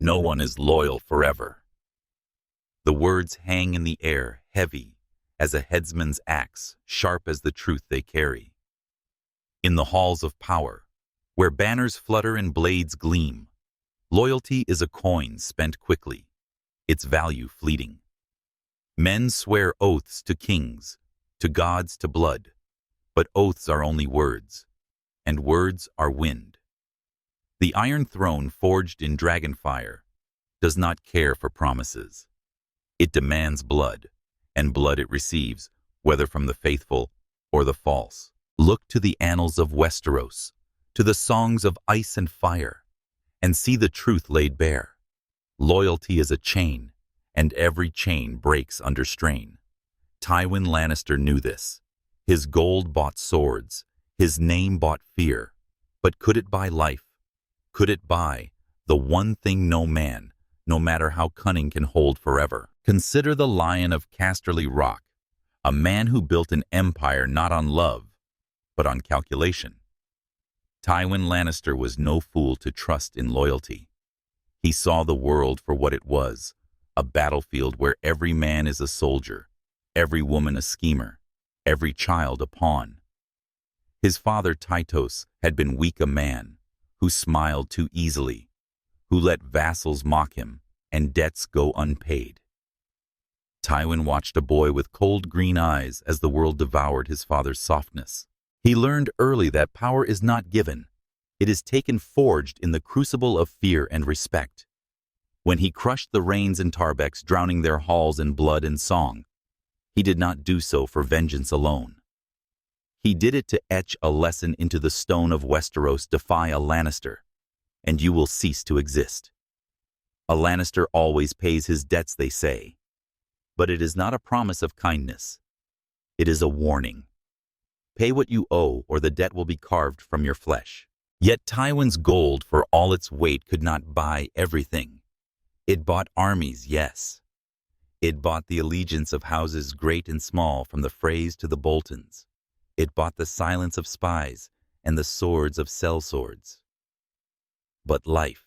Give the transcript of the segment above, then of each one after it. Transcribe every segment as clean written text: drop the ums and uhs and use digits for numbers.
No one is loyal forever. The words hang in the air, heavy as a headsman's axe, sharp as the truth they carry. In the halls of power, where banners flutter and blades gleam, loyalty is a coin spent quickly, its value fleeting. Men swear oaths to kings, to gods, to blood, but oaths are only words, and words are wind. The Iron Throne, forged in dragonfire, does not care for promises. It demands blood, and blood it receives, whether from the faithful or the false. Look to the annals of Westeros, to the songs of ice and fire, and see the truth laid bare. Loyalty is a chain, and every chain breaks under strain. Tywin Lannister knew this. His gold bought swords, his name bought fear. But could it buy life? Could it buy the one thing no man, no matter how cunning, can hold forever? Consider the Lion of Casterly Rock, a man who built an empire not on love, but on calculation. Tywin Lannister was no fool to trust in loyalty. He saw the world for what it was, a battlefield where every man is a soldier, every woman a schemer, every child a pawn. His father Tytos had been weak a man, who smiled too easily, who let vassals mock him and debts go unpaid. Tywin watched a boy with cold green eyes as the world devoured his father's softness. He learned early that power is not given. It is taken forged in the crucible of fear and respect. When he crushed the Rains and Tarbecks, drowning their halls in blood and song, he did not do so for vengeance alone. He did it to etch a lesson into the stone of Westeros: defy a Lannister, and you will cease to exist. A Lannister always pays his debts, they say. But it is not a promise of kindness. It is a warning. Pay what you owe, or the debt will be carved from your flesh. Yet Tywin's gold, for all its weight, could not buy everything. It bought armies, yes. It bought the allegiance of houses great and small, from the Freys to the Boltons. It bought the silence of spies and the swords of sellswords. But life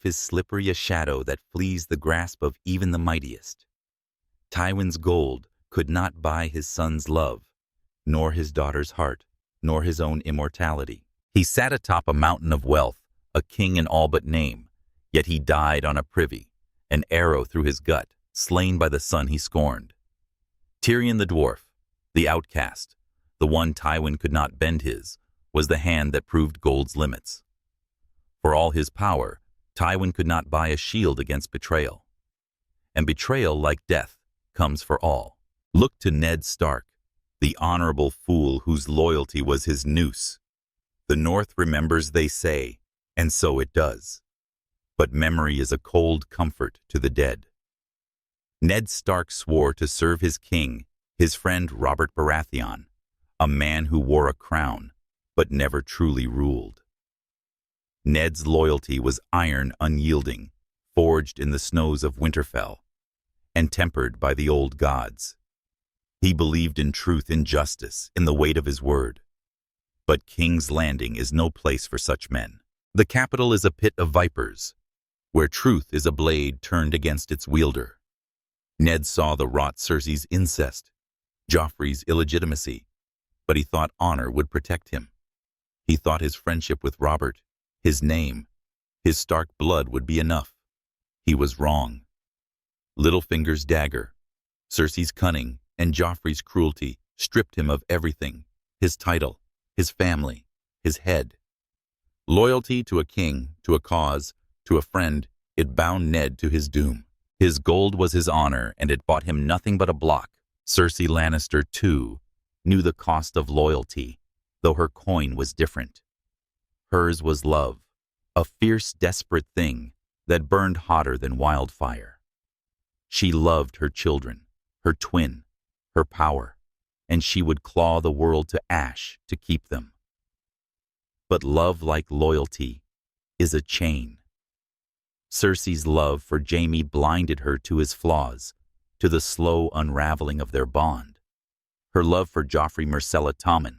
is slippery, a shadow that flees the grasp of even the mightiest. Tywin's gold could not buy his son's love, nor his daughter's heart, nor his own immortality. He sat atop a mountain of wealth, a king in all but name, yet he died on a privy, an arrow through his gut, slain by the son he scorned. Tyrion the dwarf, the outcast, the one Tywin could not bend his, was the hand that proved gold's limits. For all his power, Tywin could not buy a shield against betrayal. And betrayal, like death, comes for all. Look to Ned Stark, the honorable fool whose loyalty was his noose. The North remembers, they say, and so it does. But memory is a cold comfort to the dead. Ned Stark swore to serve his king, his friend Robert Baratheon, a man who wore a crown, but never truly ruled. Ned's loyalty was iron unyielding, forged in the snows of Winterfell, and tempered by the old gods. He believed in truth, in justice, in the weight of his word. But King's Landing is no place for such men. The capital is a pit of vipers, where truth is a blade turned against its wielder. Ned saw the rot Cersei's incest, Joffrey's illegitimacy, but he thought honor would protect him. He thought his friendship with Robert, his name, his Stark blood would be enough. He was wrong. Littlefinger's dagger, Cersei's cunning, and Joffrey's cruelty stripped him of everything: his title, his family, his head. Loyalty to a king, to a cause, to a friend, it bound Ned to his doom. His gold was his honor, and it bought him nothing but a block. Cersei Lannister, too, knew the cost of loyalty, though her coin was different. Hers was love, a fierce, desperate thing that burned hotter than wildfire. She loved her children, her twin, her power, and she would claw the world to ash to keep them. But love, like loyalty, is a chain. Cersei's love for Jaime blinded her to his flaws, to the slow unraveling of their bond. Her love for Joffrey Myrcella Tommen,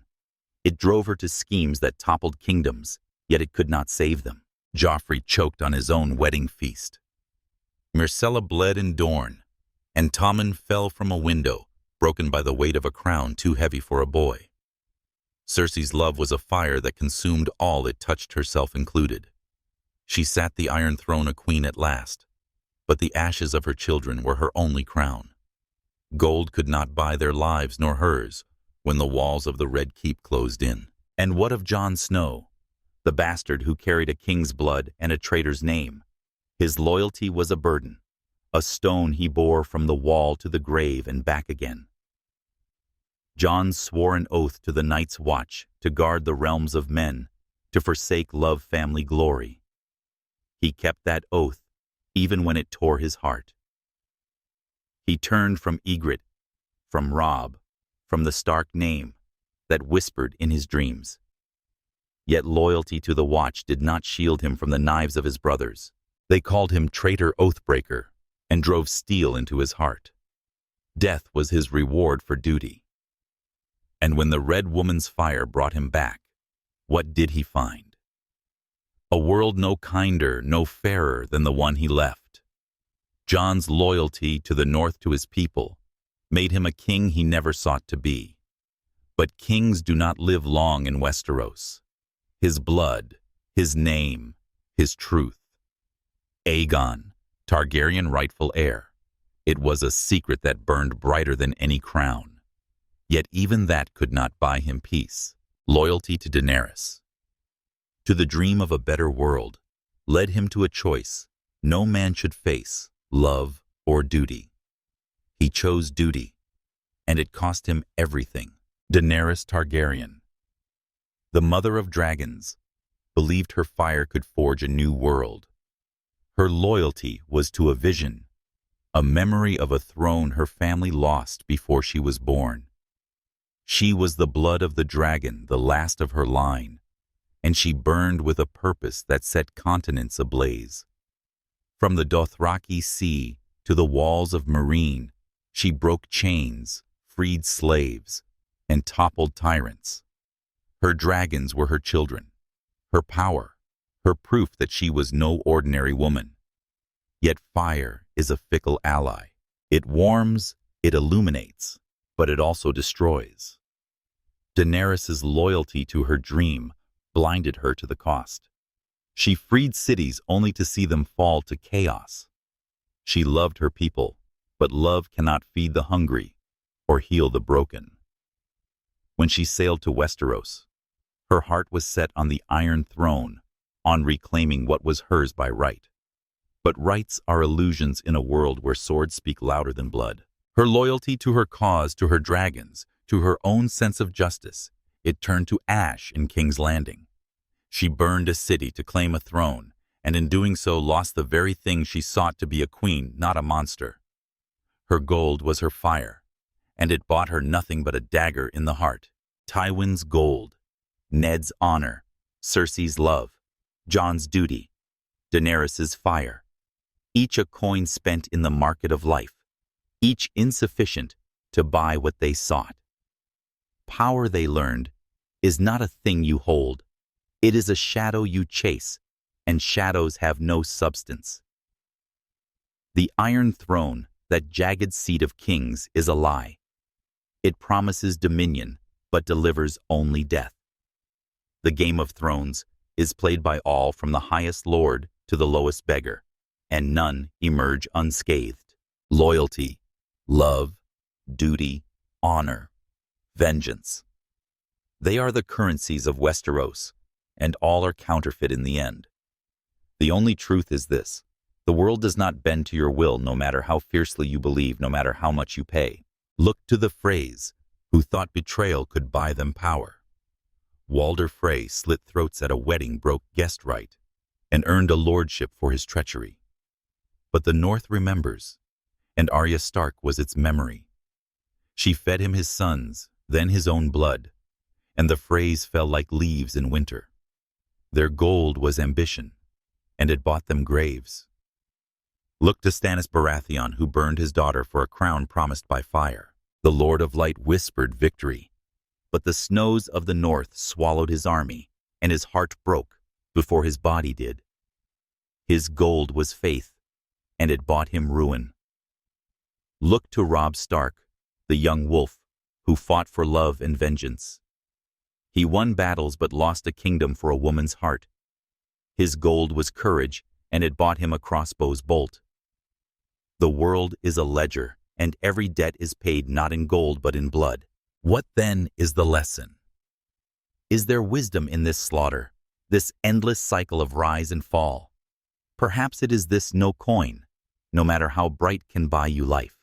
it drove her to schemes that toppled kingdoms, yet it could not save them. Joffrey choked on his own wedding feast. Myrcella bled in Dorne, and Tommen fell from a window, broken by the weight of a crown too heavy for a boy. Cersei's love was a fire that consumed all it touched, herself included. She sat the Iron Throne a queen at last, but the ashes of her children were her only crown. Gold could not buy their lives nor hers when the walls of the Red Keep closed in. And what of Jon Snow, the bastard who carried a king's blood and a traitor's name? His loyalty was a burden, a stone he bore from the wall to the grave and back again. Jon swore an oath to the Night's Watch to guard the realms of men, to forsake love, family, glory. He kept that oath, even when it tore his heart. He turned from Ygritte, from Robb, from the Stark name that whispered in his dreams. Yet loyalty to the Watch did not shield him from the knives of his brothers. They called him traitor oathbreaker and drove steel into his heart. Death was his reward for duty. And when the Red Woman's fire brought him back, what did he find? A world no kinder, no fairer than the one he left. Jon's loyalty to the North, to his people, made him a king he never sought to be. But kings do not live long in Westeros. His blood, his name, his truth. Aegon, Targaryen rightful heir. It was a secret that burned brighter than any crown. Yet even that could not buy him peace. Loyalty to Daenerys, to the dream of a better world, led him to a choice no man should face, love or duty. He chose duty, and it cost him everything. Daenerys Targaryen, the mother of dragons, believed her fire could forge a new world. Her loyalty was to a vision, a memory of a throne her family lost before she was born. She was the blood of the dragon, the last of her line, and she burned with a purpose that set continents ablaze. From the Dothraki Sea to the walls of Meereen, she broke chains, freed slaves, and toppled tyrants. Her dragons were her children, her power, her proof that she was no ordinary woman. Yet fire is a fickle ally. It warms, it illuminates, but it also destroys. Daenerys's loyalty to her dream blinded her to the cost. She freed cities only to see them fall to chaos. She loved her people, but love cannot feed the hungry or heal the broken. When she sailed to Westeros, her heart was set on the Iron Throne, on reclaiming what was hers by right. But rights are illusions in a world where swords speak louder than blood. Her loyalty to her cause, to her dragons, to her own sense of justice, it turned to ash in King's Landing. She burned a city to claim a throne, and in doing so lost the very thing she sought, to be a queen, not a monster. Her gold was her fire, and it bought her nothing but a dagger in the heart. Tywin's gold, Ned's honor, Cersei's love, Jon's duty, Daenerys's fire. Each a coin spent in the market of life, each insufficient to buy what they sought. Power, they learned, is not a thing you hold. It is a shadow you chase, and shadows have no substance. The Iron Throne, that jagged seat of kings, is a lie. It promises dominion, but delivers only death. The Game of Thrones is played by all, from the highest lord to the lowest beggar, and none emerge unscathed. Loyalty, love, duty, honor, vengeance. They are the currencies of Westeros, and all are counterfeit in the end. The only truth is this: the world does not bend to your will, no matter how fiercely you believe, no matter how much you pay. Look to the Freys, who thought betrayal could buy them power. Walder Frey slit throats at a wedding, broke guest right, and earned a lordship for his treachery. But the North remembers, and Arya Stark was its memory. She fed him his sons, then his own blood, and the Freys fell like leaves in winter. Their gold was ambition, and it bought them graves. Look to Stannis Baratheon, who burned his daughter for a crown promised by fire. The Lord of Light whispered victory, but the snows of the North swallowed his army, and his heart broke before his body did. His gold was faith, and it bought him ruin. Look to Robb Stark, the young wolf, who fought for love and vengeance. He won battles but lost a kingdom for a woman's heart. His gold was courage, and it bought him a crossbow's bolt. The world is a ledger, and every debt is paid not in gold but in blood. What then is the lesson? Is there wisdom in this slaughter, this endless cycle of rise and fall? Perhaps it is this: no coin, no matter how bright, can buy you life.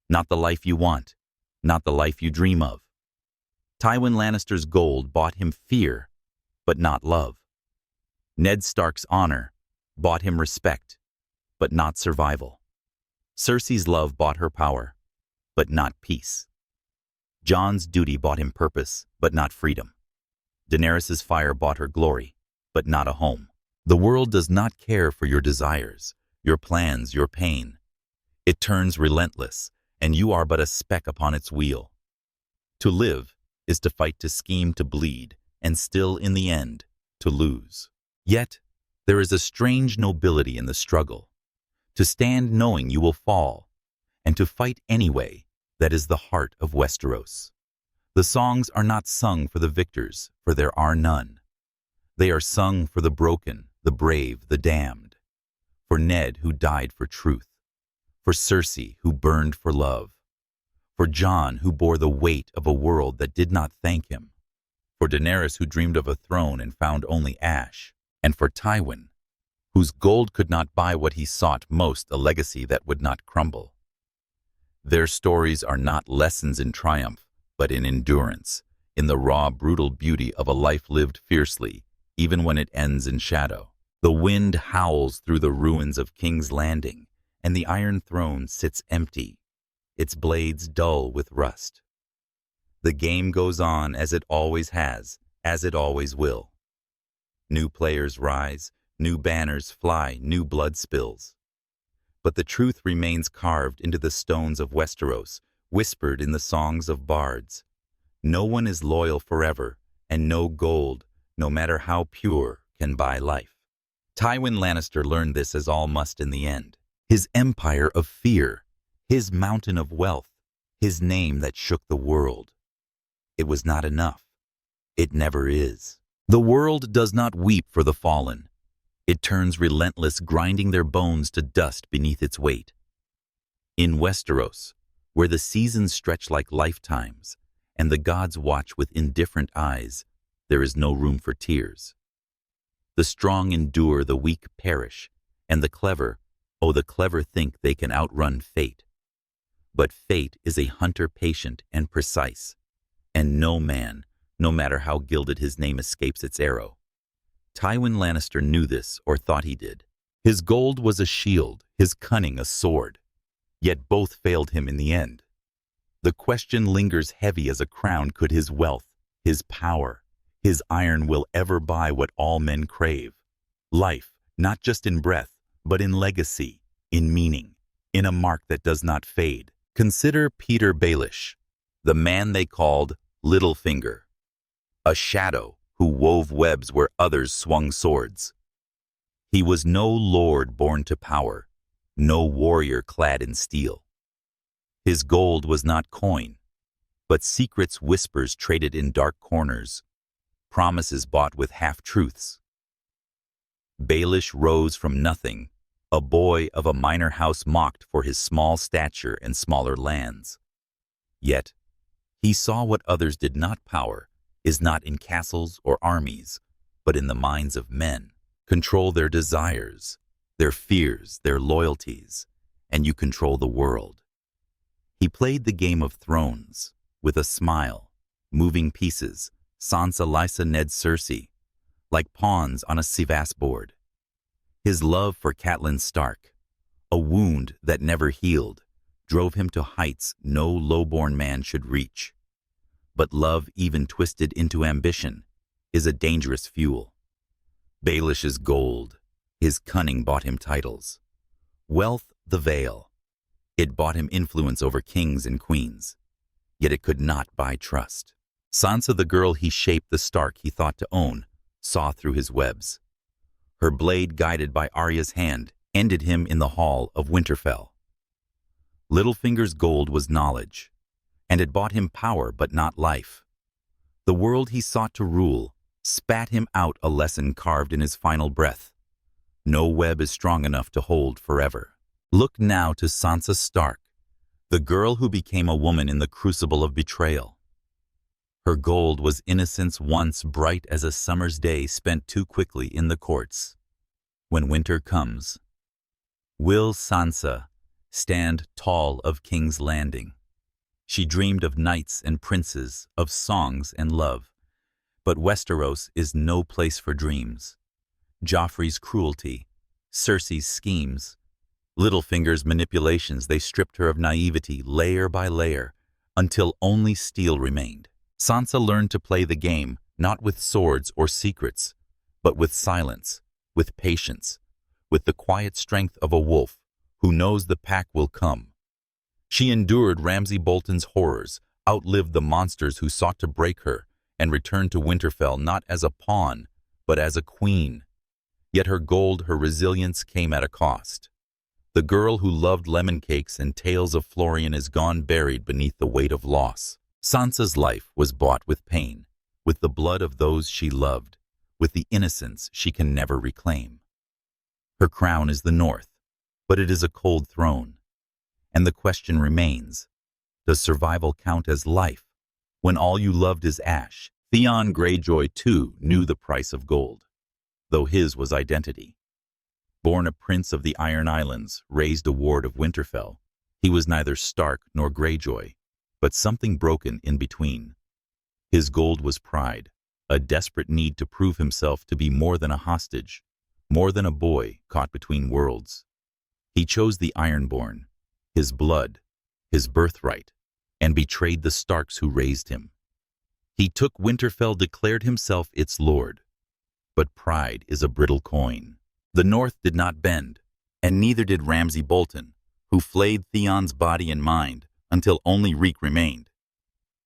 Not the life you want, not the life you dream of. Tywin Lannister's gold bought him fear, but not love. Ned Stark's honor bought him respect, but not survival. Cersei's love bought her power, but not peace. Jon's duty bought him purpose, but not freedom. Daenerys's fire bought her glory, but not a home. The world does not care for your desires, your plans, your pain. It turns relentless, and you are but a speck upon its wheel. To live is to fight, to scheme, to bleed, and still, in the end, to lose. Yet, there is a strange nobility in the struggle. To stand knowing you will fall, and to fight anyway, that is the heart of Westeros. The songs are not sung for the victors, for there are none. They are sung for the broken, the brave, the damned. For Ned, who died for truth. For Cersei, who burned for love. For Jon, who bore the weight of a world that did not thank him. For Daenerys, who dreamed of a throne and found only ash. And for Tywin, whose gold could not buy what he sought most, a legacy that would not crumble. Their stories are not lessons in triumph, but in endurance, in the raw, brutal beauty of a life lived fiercely, even when it ends in shadow. The wind howls through the ruins of King's Landing, and the Iron Throne sits empty, its blades dull with rust. The game goes on as it always has, as it always will. New players rise, new banners fly, new blood spills. But the truth remains carved into the stones of Westeros, whispered in the songs of bards. No one is loyal forever, and no gold, no matter how pure, can buy life. Tywin Lannister learned this, as all must in the end. His empire of fear, his mountain of wealth, his name that shook the world. It was not enough. It never is. The world does not weep for the fallen. It turns relentless, grinding their bones to dust beneath its weight. In Westeros, where the seasons stretch like lifetimes, and the gods watch with indifferent eyes, there is no room for tears. The strong endure, the weak perish, and the clever, oh, the clever think they can outrun fate. But fate is a hunter, patient and precise, and no man, no matter how gilded his name, escapes its arrow. Tywin Lannister knew this, or thought he did. His gold was a shield, his cunning a sword. Yet both failed him in the end. The question lingers heavy as a crown: could his wealth, his power, his iron will ever buy what all men crave? Life, not just in breath, but in legacy, in meaning, in a mark that does not fade. Consider Petyr Baelish, the man they called Littlefinger. A shadow who wove webs where others swung swords. He was no lord born to power, no warrior clad in steel. His gold was not coin, but secrets, whispers traded in dark corners, promises bought with half-truths. Baelish rose from nothing, a boy of a minor house mocked for his small stature and smaller lands. Yet, he saw what others did not. Power is not in castles or armies, but in the minds of men. Control their desires, their fears, their loyalties, and you control the world. He played the Game of Thrones with a smile, moving pieces, Sansa, Lysa, Ned, Cersei, like pawns on a Sivas board. His love for Catelyn Stark, a wound that never healed, drove him to heights no low-born man should reach. But love, even twisted into ambition, is a dangerous fuel. Baelish's gold, his cunning bought him titles. Wealth, the veil. It bought him influence over kings and queens. Yet it could not buy trust. Sansa, the girl he shaped, the Stark he thought to own, saw through his webs. Her blade, guided by Arya's hand, ended him in the hall of Winterfell. Littlefinger's gold was knowledge, and it bought him power but not life. The world he sought to rule spat him out a lesson carved in his final breath. No web is strong enough to hold forever. Look now to Sansa Stark, the girl who became a woman in the crucible of betrayal. Her gold was innocence once bright as a summer's day spent too quickly in the courts. When winter comes, will Sansa stand tall of King's Landing? She dreamed of knights and princes, of songs and love. But Westeros is no place for dreams. Joffrey's cruelty, Cersei's schemes, Littlefinger's manipulations, they stripped her of naivety layer by layer until only steel remained. Sansa learned to play the game not with swords or secrets, but with silence, with patience, with the quiet strength of a wolf who knows the pack will come. She endured Ramsay Bolton's horrors, outlived the monsters who sought to break her, and returned to Winterfell not as a pawn, but as a queen. Yet her gold, her resilience came at a cost. The girl who loved lemon cakes and tales of Florian is gone buried beneath the weight of loss. Sansa's life was bought with pain, with the blood of those she loved, with the innocence she can never reclaim. Her crown is the North, but it is a cold throne. And the question remains, does survival count as life when all you loved is ash? Theon Greyjoy, too, knew the price of gold, though his was identity. Born a prince of the Iron Islands, raised a ward of Winterfell, he was neither Stark nor Greyjoy, but something broken in between. His gold was pride, a desperate need to prove himself to be more than a hostage, more than a boy caught between worlds. He chose the Ironborn, his blood, his birthright, and betrayed the Starks who raised him. He took Winterfell, declared himself its lord. But pride is a brittle coin. The North did not bend, and neither did Ramsay Bolton, who flayed Theon's body and mind until only reek remained.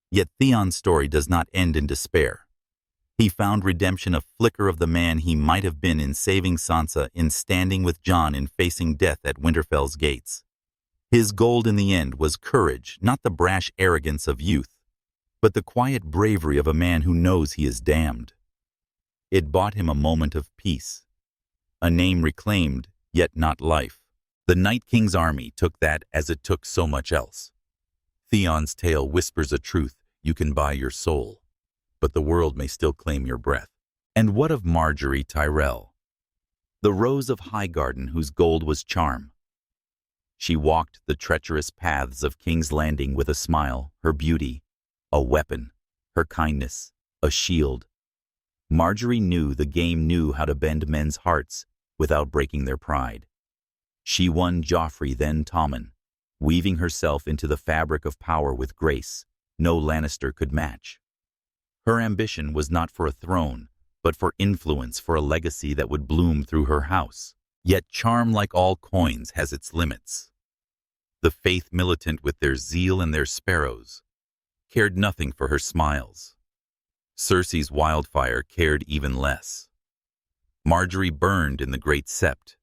Yet Theon's story does not end in despair. He found redemption, a flicker of the man he might have been, in saving Sansa, in standing with Jon, in facing death at Winterfell's gates. His gold in the end was courage, not the brash arrogance of youth, but the quiet bravery of a man who knows he is damned. It bought him a moment of peace, a name reclaimed, yet not life. The Night King's army took that as it took so much else. Theon's tale whispers a truth: you can buy your soul, but the world may still claim your breath. And what of Margaery Tyrell, the Rose of Highgarden whose gold was charm? She walked the treacherous paths of King's Landing with a smile, her beauty a weapon, her kindness a shield. Margaery knew the game, knew how to bend men's hearts without breaking their pride. She won Joffrey, then Tommen, weaving herself into the fabric of power with grace no Lannister could match. Her ambition was not for a throne, but for influence, for a legacy that would bloom through her house. Yet charm, like all coins, has its limits. The faith militant, with their zeal and their sparrows, cared nothing for her smiles. Cersei's wildfire cared even less. Margaery burned in the great sept,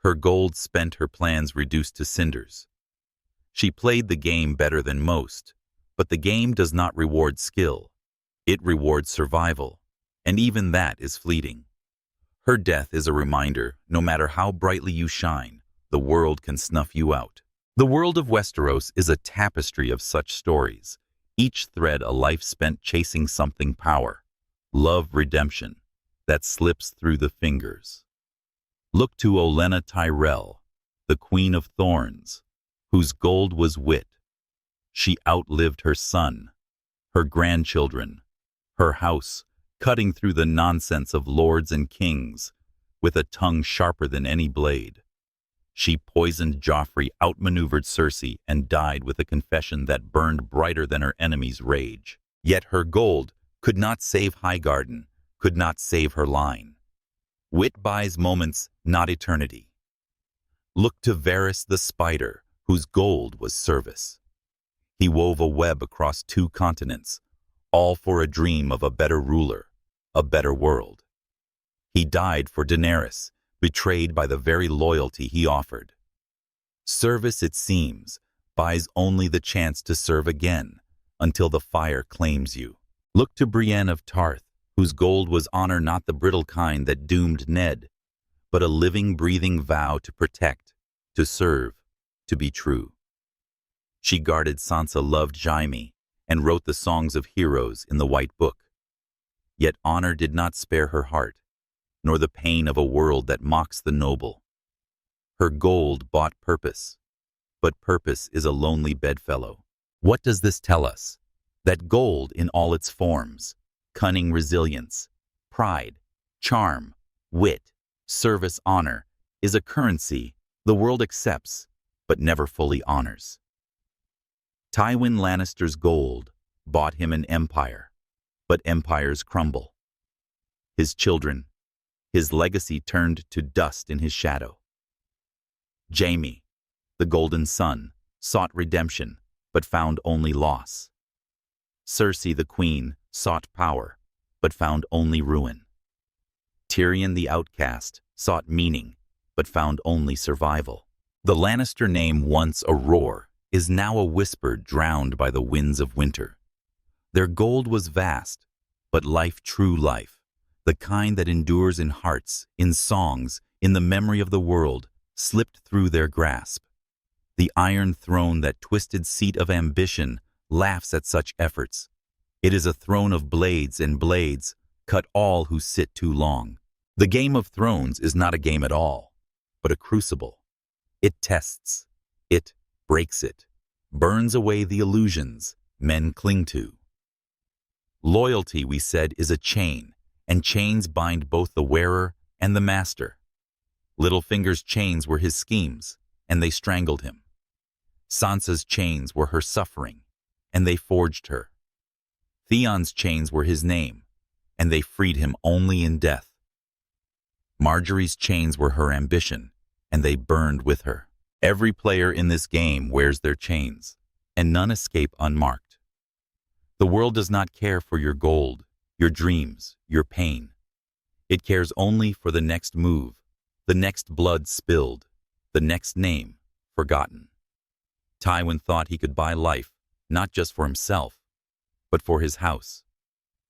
her gold spent, her plans reduced to cinders. She played the game better than most, but the game does not reward skill. It rewards survival, and even that is fleeting. Her death is a reminder, no matter how brightly you shine, the world can snuff you out. The world of Westeros is a tapestry of such stories, each thread a life spent chasing something: power, love, redemption, that slips through the fingers. Look to Olenna Tyrell, the Queen of Thorns, whose gold was wit. She outlived her son, her grandchildren, her house, cutting through the nonsense of lords and kings with a tongue sharper than any blade. She poisoned Joffrey, outmaneuvered Cersei, and died with a confession that burned brighter than her enemy's rage. Yet her gold could not save Highgarden, could not save her line. Wit buys moments, not eternity. Look to Varys the Spider, whose gold was service. He wove a web across 2 continents, all for a dream of a better ruler, a better world. He died for Daenerys, betrayed by the very loyalty he offered. Service, it seems, buys only the chance to serve again, until the fire claims you. Look to Brienne of Tarth, whose gold was honor not the brittle kind that doomed Ned, but a living, breathing vow to protect, to serve, to be true. She guarded Sansa loved Jaime and wrote the songs of heroes in the White Book. Yet honor did not spare her heart, nor the pain of a world that mocks the noble. Her gold bought purpose, but purpose is a lonely bedfellow. What does this tell us? That gold in all its forms, cunning resilience, pride, charm, wit, service, honor, is a currency the world accepts but never fully honors. Tywin Lannister's gold bought him an empire, but empires crumble. His children, his legacy turned to dust in his shadow. Jaime, the Golden Son, sought redemption, but found only loss. Cersei, the Queen, sought power, but found only ruin. Tyrion, the outcast, sought meaning, but found only survival. The Lannister name, once a roar, is now a whisper drowned by the winds of winter. Their gold was vast, but life, true life, the kind that endures in hearts, in songs, in the memory of the world, slipped through their grasp. The iron throne, that twisted seat of ambition, laughs at such efforts. It is a throne of blades, and blades cut all who sit too long. The Game of Thrones is not a game at all, but a crucible. It tests, it breaks it, burns away the illusions men cling to. Loyalty, we said, is a chain, and chains bind both the wearer and the master. Littlefinger's chains were his schemes, and they strangled him. Sansa's chains were her suffering, and they forged her. Theon's chains were his name, and they freed him only in death. Marjorie's chains were her ambition, and they burned with her. Every player in this game wears their chains, and none escape unmarked. The world does not care for your gold, your dreams, your pain. It cares only for the next move, the next blood spilled, the next name forgotten. Tywin thought he could buy life, not just for himself, but for his house,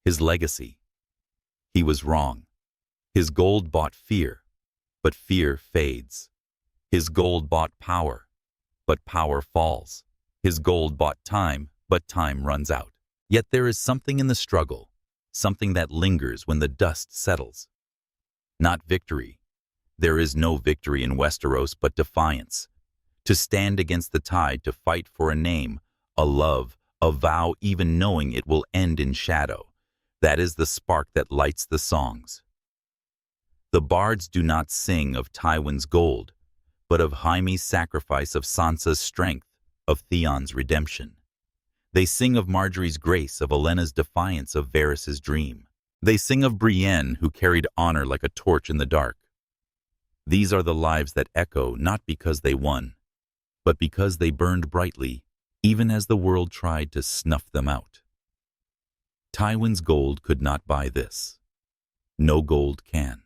his legacy. He was wrong. His gold bought fear, but fear fades. His gold bought power, but power falls. His gold bought time, but time runs out. Yet there is something in the struggle, something that lingers when the dust settles. Not victory. There is no victory in Westeros but defiance. To stand against the tide, to fight for a name, a love, a vow, even knowing it will end in shadow. That is the spark that lights the songs. The bards do not sing of Tywin's gold, but of Jaime's sacrifice, of Sansa's strength, of Theon's redemption. They sing of Marjorie's grace, of Olenna's defiance, of Varys's dream. They sing of Brienne, who carried honor like a torch in the dark. These are the lives that echo, not because they won, but because they burned brightly, even as the world tried to snuff them out. Tywin's gold could not buy this. No gold can.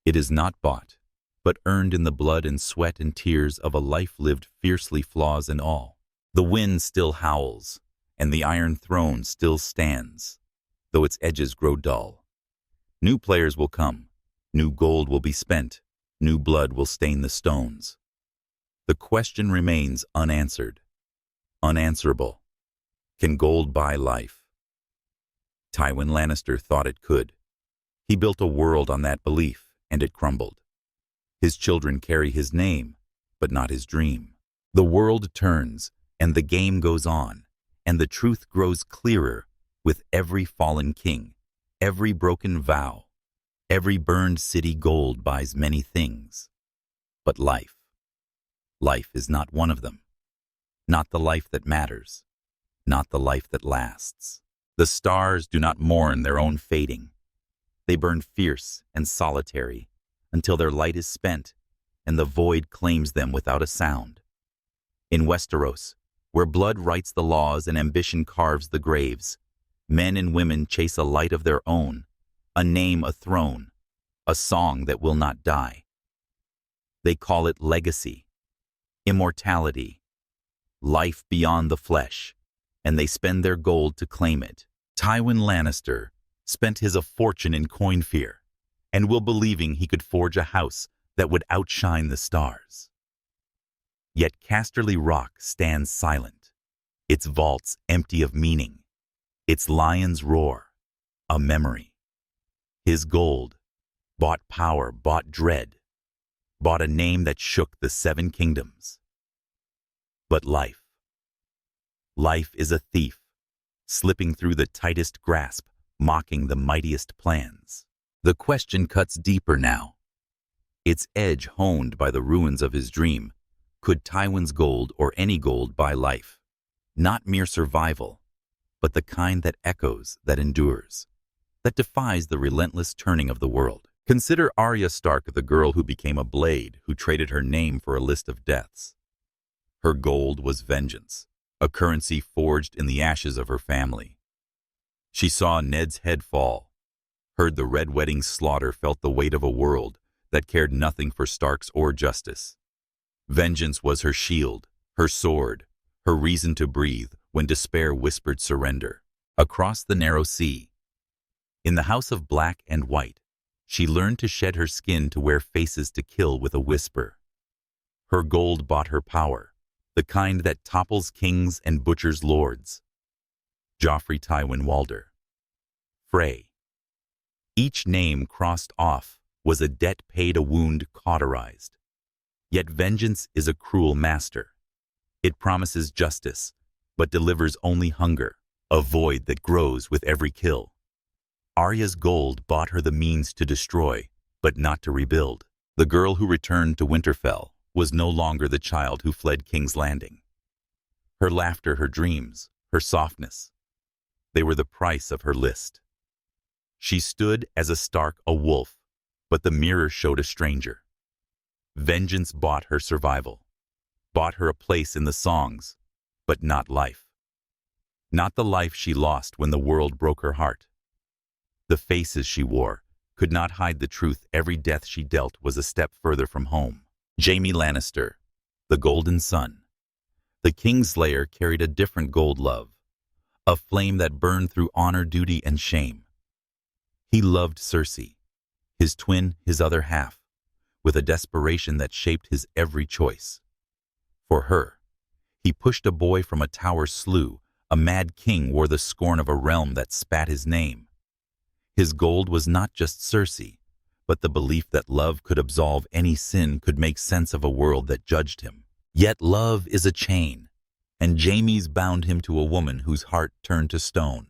It is not bought, but earned in the blood and sweat and tears of a life lived fiercely, flaws and all. The wind still howls, and the Iron Throne still stands, though its edges grow dull. New players will come, new gold will be spent, new blood will stain the stones. The question remains unanswered, unanswerable. Can gold buy life? Tywin Lannister thought it could. He built a world on that belief, and it crumbled. His children carry his name, but not his dream. The world turns, and the game goes on, and the truth grows clearer with every fallen king, every broken vow, every burned city. Gold buys many things, but life is not one of them. Not the life that matters, not the life that lasts. The stars do not mourn their own fading. They burn fierce and solitary until their light is spent and the void claims them without a sound. In Westeros, where blood writes the laws and ambition carves the graves, men and women chase a light of their own, a name, a throne, a song that will not die. They call it legacy, immortality, life beyond the flesh, and they spend their gold to claim it. Tywin Lannister spent a fortune in coin fear, and will believing he could forge a house that would outshine the stars. Yet Casterly Rock stands silent, its vaults empty of meaning, its lions roar, a memory. His gold bought power, bought dread, bought a name that shook the 7 kingdoms. But life is a thief, slipping through the tightest grasp, mocking the mightiest plans. The question cuts deeper now, its edge honed by the ruins of his dream. Could Tywin's gold or any gold buy life? Not mere survival, but the kind that echoes, that endures, that defies the relentless turning of the world. Consider Arya Stark, the girl who became a blade, who traded her name for a list of deaths. Her gold was vengeance, a currency forged in the ashes of her family. She saw Ned's head fall, heard the Red Wedding's slaughter, felt the weight of a world that cared nothing for Starks or justice. Vengeance was her shield, her sword, her reason to breathe when despair whispered surrender. Across the narrow sea, in the house of black and white, she learned to shed her skin to wear faces to kill with a whisper. Her gold bought her power, the kind that topples kings and butchers lords. Joffrey Tywin Walder. Frey. Each name crossed off was a debt paid, a wound cauterized. Yet vengeance is a cruel master. It promises justice, but delivers only hunger, a void that grows with every kill. Arya's gold bought her the means to destroy, but not to rebuild. The girl who returned to Winterfell was no longer the child who fled King's Landing. Her laughter, her dreams, her softness, they were the price of her list. She stood as a Stark, a wolf, but the mirror showed a stranger. Vengeance bought her survival, bought her a place in the songs, but not life. Not the life she lost when the world broke her heart. The faces she wore could not hide the truth. Every death she dealt was a step further from home. Jaime Lannister, the Golden Son. The Kingslayer carried a different gold love, a flame that burned through honor, duty, and shame. He loved Cersei, his twin, his other half, with a desperation that shaped his every choice. For her, he pushed a boy from a tower, slew a mad king, wore the scorn of a realm that spat his name. His gold was not just Cersei, but the belief that love could absolve any sin, could make sense of a world that judged him. Yet love is a chain, and Jaime's bound him to a woman whose heart turned to stone.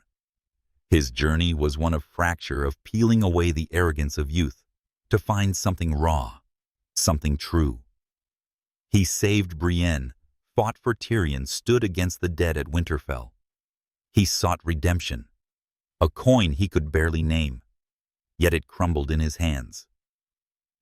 His journey was one of fracture, of peeling away the arrogance of youth, to find something raw, something true. He saved Brienne, fought for Tyrion, stood against the dead at Winterfell. He sought redemption, a coin he could barely name, yet it crumbled in his hands.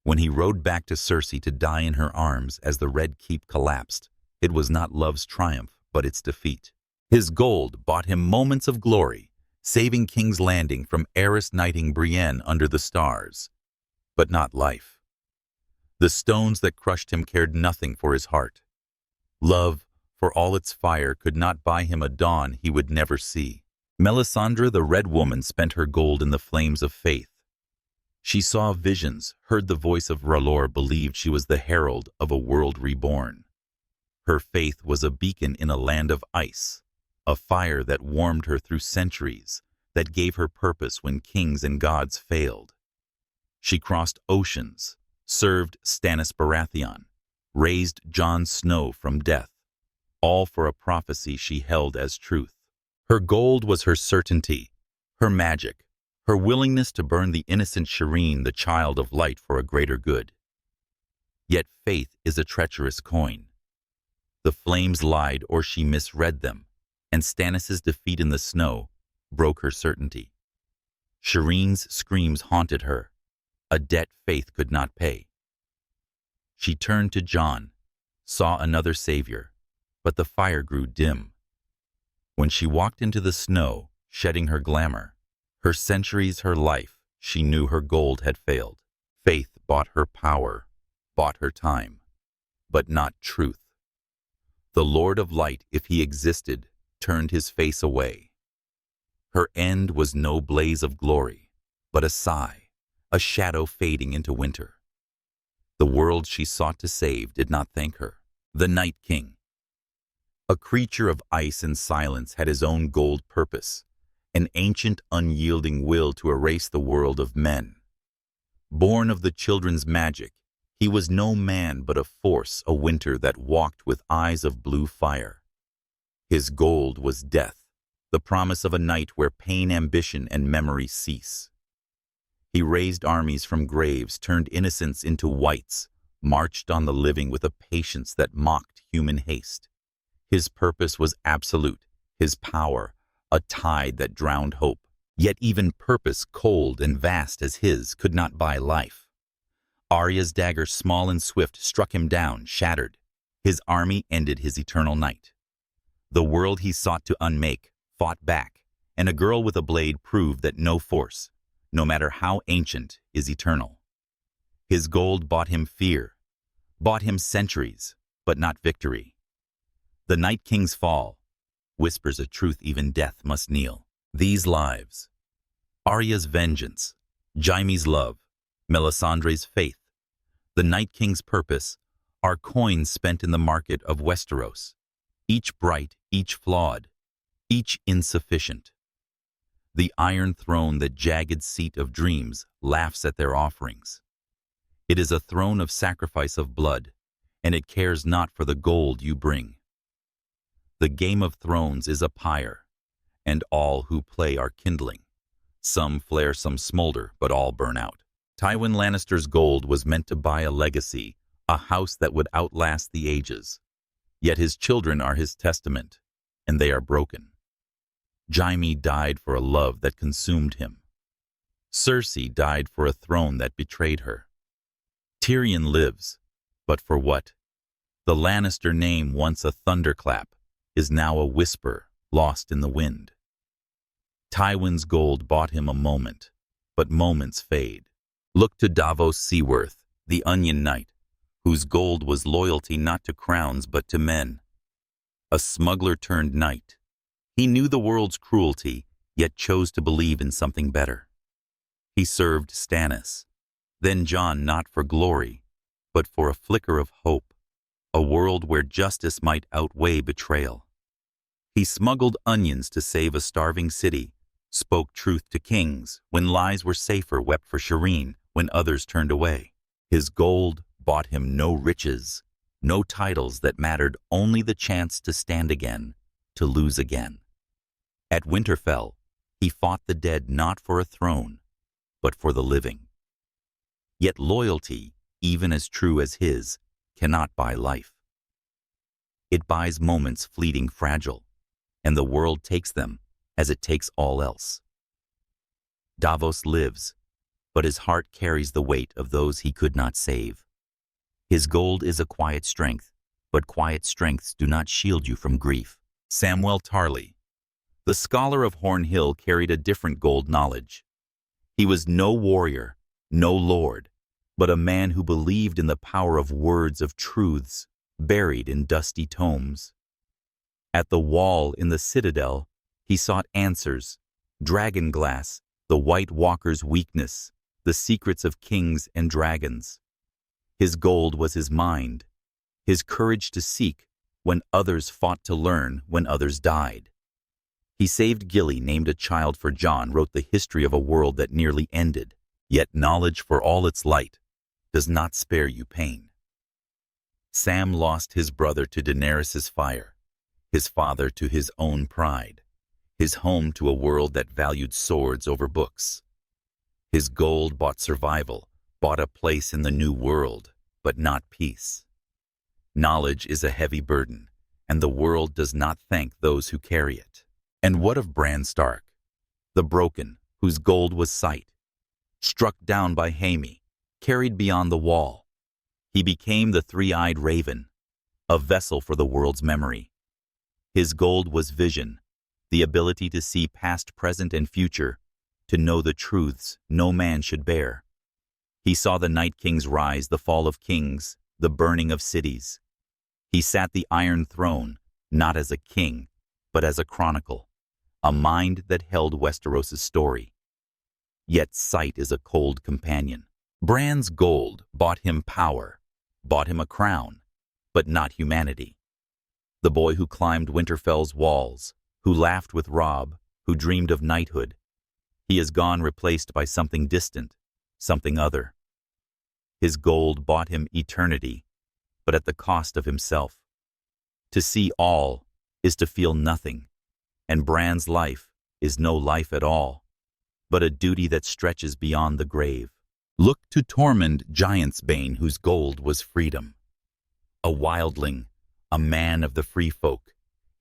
When he rode back to Cersei to die in her arms as the Red Keep collapsed, it was not love's triumph, but its defeat. His gold bought him moments of glory, saving King's Landing from Aerys, knighting Brienne under the stars, but not life. The stones that crushed him cared nothing for his heart. Love, for all its fire, could not buy him a dawn he would never see. Melisandre, the Red Woman, spent her gold in the flames of faith. She saw visions, heard the voice of R'hllor, believed she was the herald of a world reborn. Her faith was a beacon in a land of ice, a fire that warmed her through centuries, that gave her purpose when kings and gods failed. She crossed oceans, served Stannis Baratheon, raised Jon Snow from death, all for a prophecy she held as truth. Her gold was her certainty, her magic, her willingness to burn the innocent Shireen, the child of light, for a greater good. Yet faith is a treacherous coin. The flames lied, or she misread them, and Stannis' defeat in the snow broke her certainty. Shireen's screams haunted her, a debt faith could not pay. She turned to Jon, saw another savior, but the fire grew dim. When she walked into the snow, shedding her glamour, her centuries, her life, she knew her gold had failed. Faith bought her power, bought her time, but not truth. The Lord of Light, if he existed, turned his face away. Her end was no blaze of glory, but a sigh, a shadow fading into winter. The world she sought to save did not thank her. The Night King, a creature of ice and silence, had his own gold purpose, an ancient, unyielding will to erase the world of men. Born of the children's magic, he was no man but a force, a winter that walked with eyes of blue fire. His gold was death, the promise of a night where pain, ambition, and memory cease. He raised armies from graves, turned innocents into whites, marched on the living with a patience that mocked human haste. His purpose was absolute, his power, a tide that drowned hope. Yet even purpose, cold and vast as his, could not buy life. Arya's dagger, small and swift, struck him down, shattered. His army ended his eternal night. The world he sought to unmake fought back, and a girl with a blade proved that no force, no matter how ancient, is eternal. His gold bought him fear, bought him centuries, but not victory. The Night King's fall whispers a truth even death must kneel. These lives, Arya's vengeance, Jaime's love, Melisandre's faith, the Night King's purpose, are coins spent in the market of Westeros, each bright, each flawed, each insufficient. The Iron Throne, that jagged seat of dreams, laughs at their offerings. It is a throne of sacrifice of blood, and it cares not for the gold you bring. The Game of Thrones is a pyre, and all who play are kindling. Some flare, some smolder, but all burn out. Tywin Lannister's gold was meant to buy a legacy, a house that would outlast the ages. Yet his children are his testament, and they are broken. Jaime died for a love that consumed him. Cersei died for a throne that betrayed her. Tyrion lives, but for what? The Lannister name, once a thunderclap, is now a whisper lost in the wind. Tywin's gold bought him a moment, but moments fade. Look to Davos Seaworth, the Onion Knight, whose gold was loyalty not to crowns but to men. A smuggler turned knight. He knew the world's cruelty, yet chose to believe in something better. He served Stannis, then Jon, not for glory, but for a flicker of hope, a world where justice might outweigh betrayal. He smuggled onions to save a starving city, spoke truth to kings when lies were safer, wept for Shireen when others turned away. His gold bought him no riches, no titles that mattered, only the chance to stand again, to lose again. At Winterfell, he fought the dead not for a throne, but for the living. Yet loyalty, even as true as his, cannot buy life. It buys moments, fleeting, fragile, and the world takes them as it takes all else. Davos lives, but his heart carries the weight of those he could not save. His gold is a quiet strength, but quiet strengths do not shield you from grief. Samwell Tarly, the scholar of Horn Hill, carried a different gold knowledge. He was no warrior, no lord, but a man who believed in the power of words, of truths buried in dusty tomes. At the wall in the citadel, he sought answers, dragonglass, the White Walker's weakness, the secrets of kings and dragons. His gold was his mind, his courage to seek when others fought, to learn when others died. He saved Gilly, named a child for Jon, wrote the history of a world that nearly ended. Yet knowledge, for all its light, does not spare you pain. Sam lost his brother to Daenerys' fire, his father to his own pride, his home to a world that valued swords over books. His gold bought survival, bought a place in the new world, but not peace. Knowledge is a heavy burden, and the world does not thank those who carry it. And what of Bran Stark, the broken, whose gold was sight? Struck down by Jaime, carried beyond the wall, he became the three-eyed raven, a vessel for the world's memory. His gold was vision, the ability to see past, present, and future, to know the truths no man should bear. He saw the Night Kings rise, the fall of kings, the burning of cities. He sat the Iron Throne, not as a king, but as a chronicle, a mind that held Westeros' story. Yet sight is a cold companion. Bran's gold bought him power, bought him a crown, but not humanity. The boy who climbed Winterfell's walls, who laughed with Robb, who dreamed of knighthood, he is gone, replaced by something distant, something other. His gold bought him eternity, but at the cost of himself. To see all is to feel nothing, and Bran's life is no life at all, but a duty that stretches beyond the grave. Look to Tormund Giantsbane, whose gold was freedom. A wildling, a man of the free folk,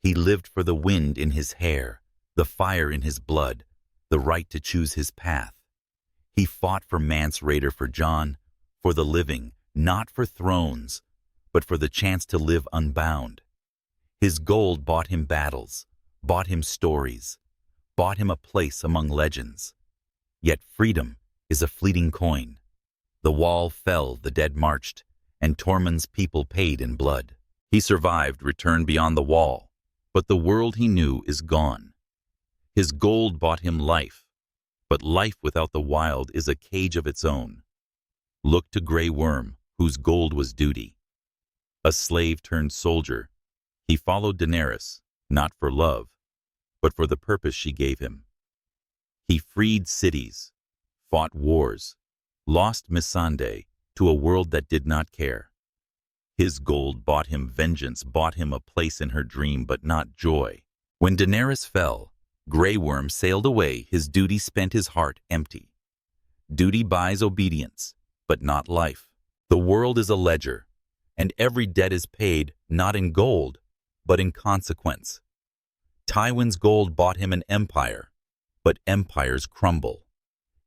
he lived for the wind in his hair, the fire in his blood, the right to choose his path. He fought for Mance Rayder, for Jon, for the living, not for thrones, but for the chance to live unbound. His gold bought him battles, bought him stories, bought him a place among legends. Yet freedom is a fleeting coin. The wall fell, the dead marched, and Tormund's people paid in blood. He survived, returned beyond the wall, but the world he knew is gone. His gold bought him life, but life without the wild is a cage of its own. Look to Grey Worm, whose gold was duty. A slave turned soldier, he followed Daenerys, not for love, but for the purpose she gave him. He freed cities, fought wars, lost Missandei to a world that did not care. His gold bought him vengeance, bought him a place in her dream, but not joy. When Daenerys fell, Grey Worm sailed away, his duty spent, his heart empty. Duty buys obedience, but not life. The world is a ledger, and every debt is paid not in gold, but in consequence. Tywin's gold bought him an empire, but empires crumble.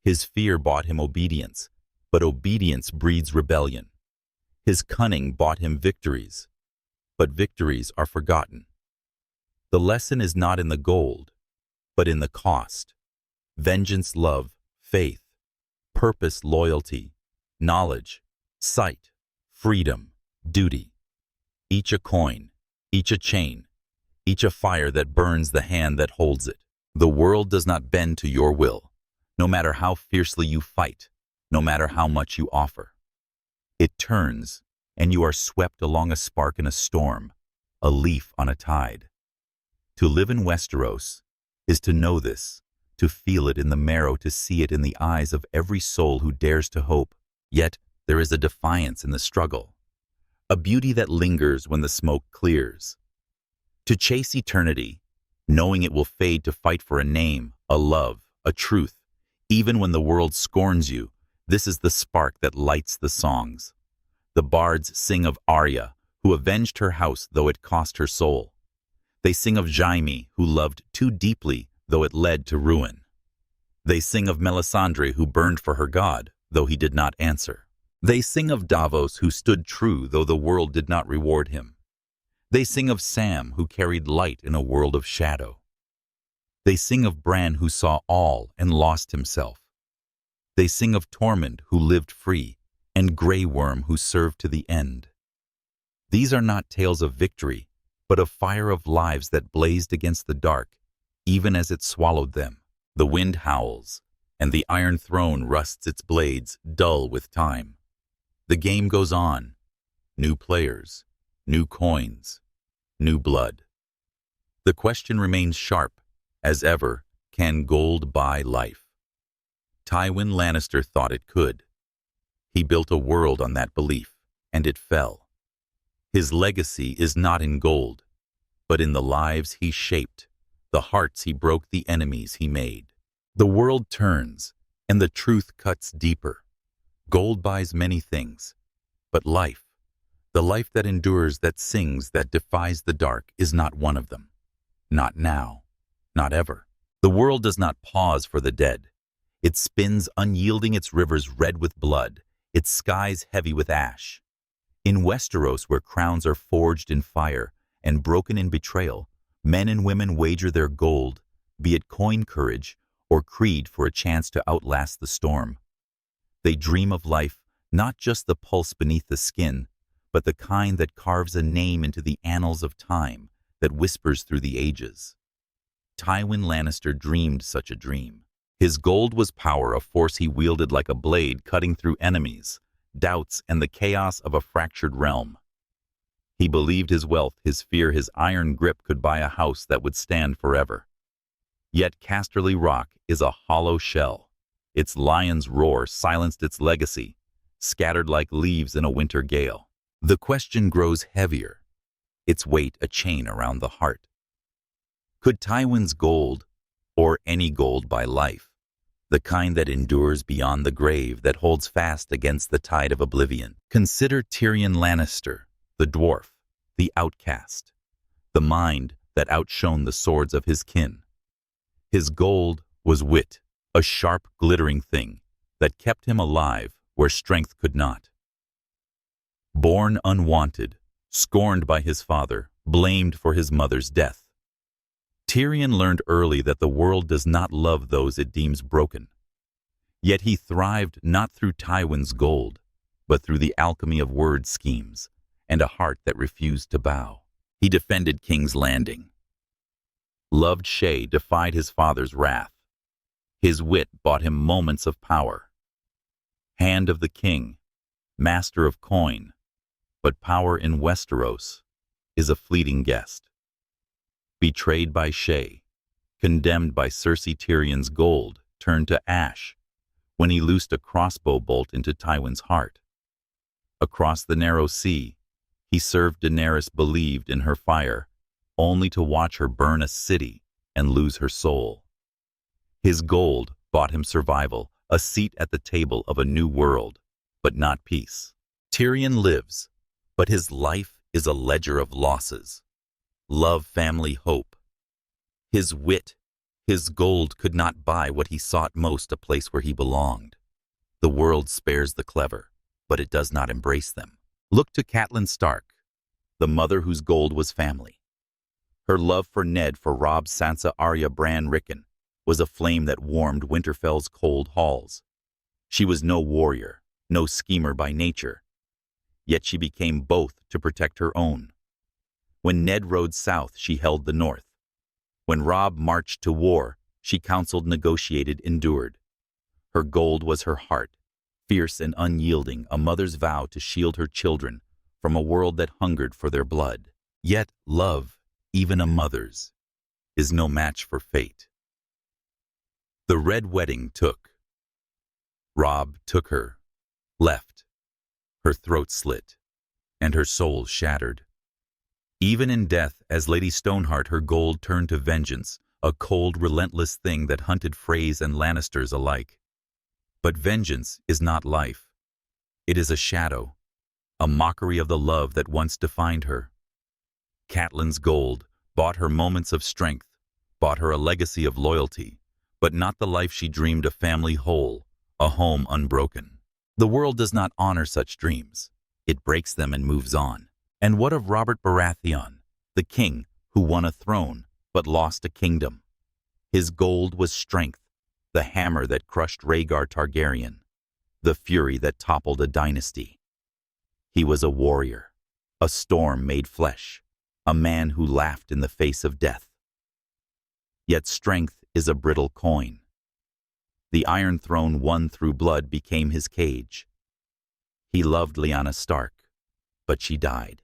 His fear bought him obedience, but obedience breeds rebellion. His cunning bought him victories, but victories are forgotten. The lesson is not in the gold, but in the cost. Vengeance, love, faith, purpose, loyalty, knowledge, sight, freedom, duty. Each a coin, each a chain, each a fire that burns the hand that holds it. The world does not bend to your will, no matter how fiercely you fight, no matter how much you offer. It turns, and you are swept along, a spark in a storm, a leaf on a tide. To live in Westeros is to know this, to feel it in the marrow, to see it in the eyes of every soul who dares to hope. Yet there is a defiance in the struggle, a beauty that lingers when the smoke clears. To chase eternity, knowing it will fade, to fight for a name, a love, a truth, even when the world scorns you, this is the spark that lights the songs. The bards sing of Arya, who avenged her house though it cost her soul. They sing of Jaime, who loved too deeply though it led to ruin. They sing of Melisandre, who burned for her god, though he did not answer. They sing of Davos, who stood true though the world did not reward him. They sing of Sam, who carried light in a world of shadow. They sing of Bran, who saw all and lost himself. They sing of Tormund, who lived free, and Grey Worm, who served to the end. These are not tales of victory, but of fire of lives that blazed against the dark, even as it swallowed them. The wind howls, and the Iron Throne rusts its blades, dull with time. The game goes on. New players, new coins, new blood. The question remains sharp, as ever, can gold buy life? Tywin Lannister thought it could. He built a world on that belief, and it fell. His legacy is not in gold, but in the lives he shaped, the hearts he broke, the enemies he made. The world turns, and the truth cuts deeper. Gold buys many things, but life, the life that endures, that sings, that defies the dark, is not one of them. Not now, not ever. The world does not pause for the dead. It spins unyielding, its rivers red with blood, its skies heavy with ash. In Westeros, where crowns are forged in fire and broken in betrayal, men and women wager their gold, be it coin courage or creed, for a chance to outlast the storm. They dream of life, not just the pulse beneath the skin, but the kind that carves a name into the annals of time, that whispers through the ages. Tywin Lannister dreamed such a dream. His gold was power, a force he wielded like a blade, cutting through enemies, doubts, and the chaos of a fractured realm. He believed his wealth, his fear, his iron grip could buy a house that would stand forever. Yet Casterly Rock is a hollow shell. Its lion's roar silenced its legacy, scattered like leaves in a winter gale. The question grows heavier, its weight a chain around the heart. Could Tywin's gold, or any gold by life, the kind that endures beyond the grave, that holds fast against the tide of oblivion? Consider Tyrion Lannister, the dwarf, the outcast, the mind that outshone the swords of his kin. His gold was wit, a sharp, glittering thing that kept him alive where strength could not. Born unwanted, scorned by his father, blamed for his mother's death, Tyrion learned early that the world does not love those it deems broken. Yet he thrived not through Tywin's gold, but through the alchemy of word schemes and a heart that refused to bow. He defended King's Landing, loved Shae, defied his father's wrath. His wit bought him moments of power. Hand of the king, master of coin, but power in Westeros is a fleeting guest. Betrayed by Shae, condemned by Cersei, Tyrion's gold turned to ash when he loosed a crossbow bolt into Tywin's heart. Across the narrow sea, he served Daenerys, believed in her fire, only to watch her burn a city and lose her soul. His gold bought him survival, a seat at the table of a new world, but not peace. Tyrion lives, but his life is a ledger of losses. Love, family, hope. His wit, his gold could not buy what he sought most, a place where he belonged. The world spares the clever, but it does not embrace them. Look to Catelyn Stark, the mother whose gold was family. Her love for Ned, for Robb, Sansa, Arya, Bran, Rickon, was a flame that warmed Winterfell's cold halls. She was no warrior, no schemer by nature, yet she became both to protect her own. When Ned rode south, she held the north. When Robb marched to war, she counseled, negotiated, endured. Her gold was her heart, fierce and unyielding, a mother's vow to shield her children from a world that hungered for their blood. Yet love, even a mother's, is no match for fate. The Red Wedding took. Robb took her, left, her throat slit, and her soul shattered. Even in death, as Lady Stoneheart, her gold turned to vengeance, a cold, relentless thing that hunted Freys and Lannisters alike. But vengeance is not life. It is a shadow, a mockery of the love that once defined her. Catelyn's gold bought her moments of strength, bought her a legacy of loyalty, but not the life she dreamed, a family whole, a home unbroken. The world does not honor such dreams. It breaks them and moves on. And what of Robert Baratheon, the king who won a throne but lost a kingdom? His gold was strength, the hammer that crushed Rhaegar Targaryen, the fury that toppled a dynasty. He was a warrior, a storm made flesh, a man who laughed in the face of death. Yet strength is a brittle coin. The Iron Throne won through blood became his cage. He loved Lyanna Stark, but she died.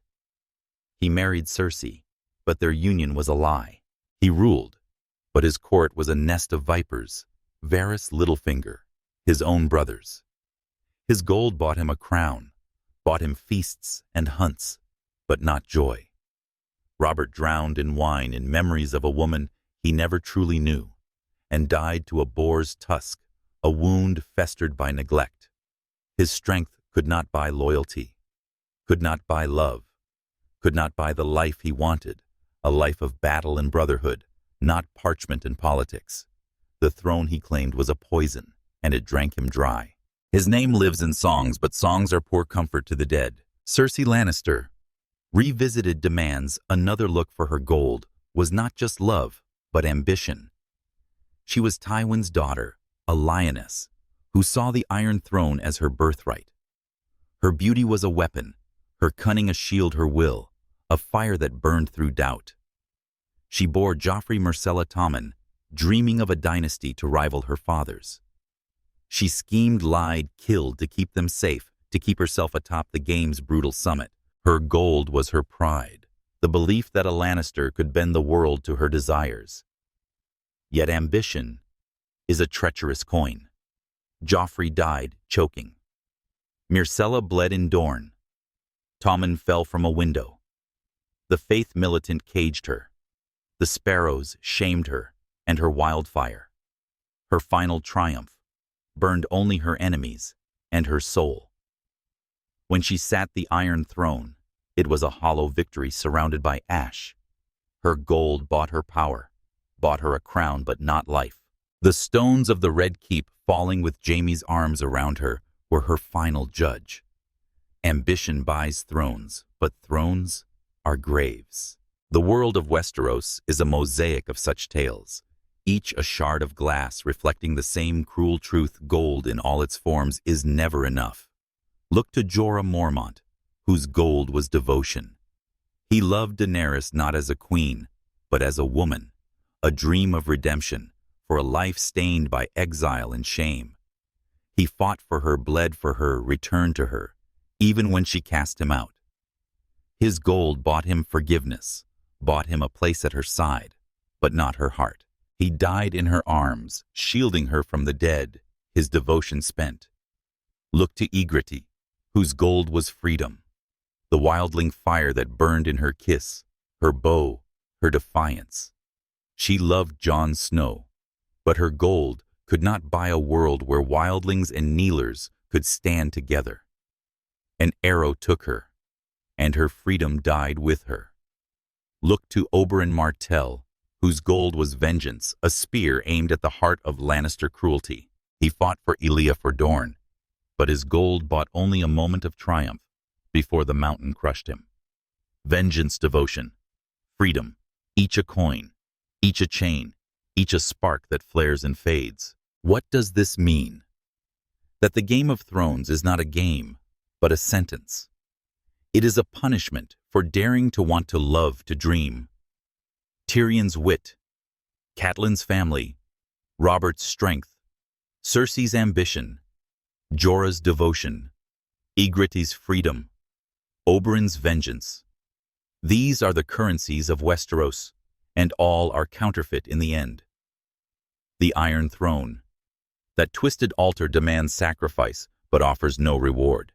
He married Cersei, but their union was a lie. He ruled, but his court was a nest of vipers, Varys, Littlefinger, his own brothers. His gold bought him a crown, bought him feasts and hunts, but not joy. Robert drowned in wine, in memories of a woman he never truly knew, and died to a boar's tusk, a wound festered by neglect. His strength could not buy loyalty, could not buy love, could not buy the life he wanted, a life of battle and brotherhood, not parchment and politics. The throne he claimed was a poison, and it drank him dry. His name lives in songs, but songs are poor comfort to the dead. Cersei Lannister, revisited, demands another look, for her gold was not just love, but ambition. She was Tywin's daughter, a lioness, who saw the Iron Throne as her birthright. Her beauty was a weapon, her cunning a shield, her will, a fire that burned through doubt. She bore Joffrey Myrcella Tommen, dreaming of a dynasty to rival her father's. She schemed, lied, killed to keep them safe, to keep herself atop the game's brutal summit. Her gold was her pride, the belief that a Lannister could bend the world to her desires. Yet ambition is a treacherous coin. Joffrey died choking. Myrcella bled in Dorne. Tommen fell from a window. The faith militant caged her. The sparrows shamed her, and her wildfire. Her final triumph burned only her enemies and her soul. When she sat the Iron Throne, it was a hollow victory surrounded by ash. Her gold bought her power, bought her a crown but not life. The stones of the Red Keep falling with Jaime's arms around her were her final judge. Ambition buys thrones, but thrones are graves. The world of Westeros is a mosaic of such tales, each a shard of glass reflecting the same cruel truth: gold in all its forms is never enough. Look to Jorah Mormont, whose gold was devotion. He loved Daenerys not as a queen, but as a woman, a dream of redemption, for a life stained by exile and shame. He fought for her, bled for her, returned to her, even when she cast him out. His gold bought him forgiveness, bought him a place at her side, but not her heart. He died in her arms, shielding her from the dead, his devotion spent. Look to Ygritte, whose gold was freedom, the wildling fire that burned in her kiss, her bow, her defiance. She loved Jon Snow, but her gold could not buy a world where wildlings and kneelers could stand together. An arrow took her, and her freedom died with her. Look to Oberyn Martell, whose gold was vengeance, a spear aimed at the heart of Lannister cruelty. He fought for Elia for Dorne, but his gold bought only a moment of triumph before the mountain crushed him. Vengeance, devotion, freedom, each a coin, each a chain, each a spark that flares and fades. What does this mean? That the Game of Thrones is not a game, but a sentence. It is a punishment for daring to want to love, to dream. Tyrion's wit, Catelyn's family, Robert's strength, Cersei's ambition, Jorah's devotion, Ygritte's freedom, Oberyn's vengeance. These are the currencies of Westeros, and all are counterfeit in the end. The Iron Throne. That twisted altar demands sacrifice, but offers no reward.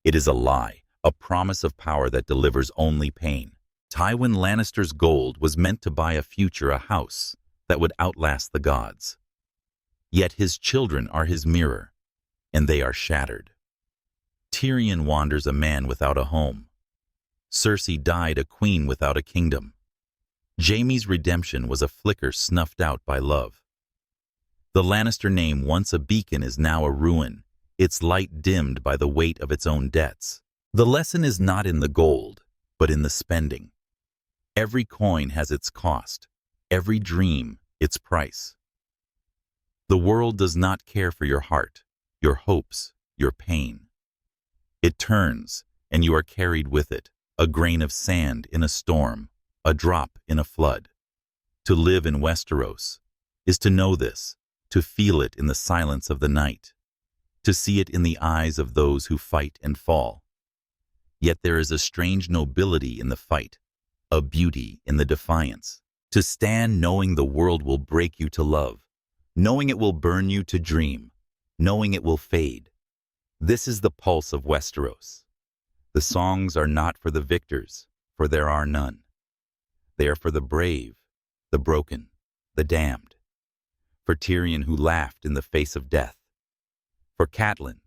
It is a lie, a promise of power that delivers only pain. Tywin Lannister's gold was meant to buy a future, a house that would outlast the gods. Yet his children are his mirror, and they are shattered. Tyrion wanders a man without a home. Cersei died a queen without a kingdom. Jaime's redemption was a flicker snuffed out by love. The Lannister name, once a beacon, is now a ruin, its light dimmed by the weight of its own debts. The lesson is not in the gold, but in the spending. Every coin has its cost, every dream its price. The world does not care for your heart, your hopes, your pain. It turns, and you are carried with it, a grain of sand in a storm, a drop in a flood. To live in Westeros is to know this, to feel it in the silence of the night, to see it in the eyes of those who fight and fall. Yet there is a strange nobility in the fight, a beauty in the defiance. To stand knowing the world will break you to love, knowing it will burn you to dream, knowing it will fade. This is the pulse of Westeros. The songs are not for the victors, for there are none. They are for the brave, the broken, the damned. For Tyrion, who laughed in the face of death. For Catelyn,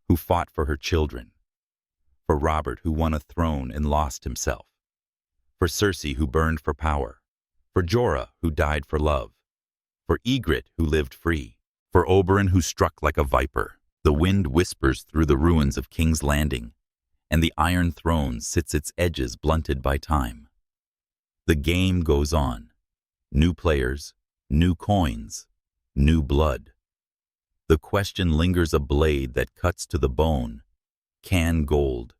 who fought for her children. For Robert, who won a throne and lost himself. For Cersei, who burned for power. For Jorah, who died for love. For Ygritte, who lived free. For Oberyn, who struck like a viper. The wind whispers through the ruins of King's Landing, and the Iron Throne sits its edges blunted by time. The game goes on. New players, new coins, new blood. The question lingers, a blade that cuts to the bone. Can gold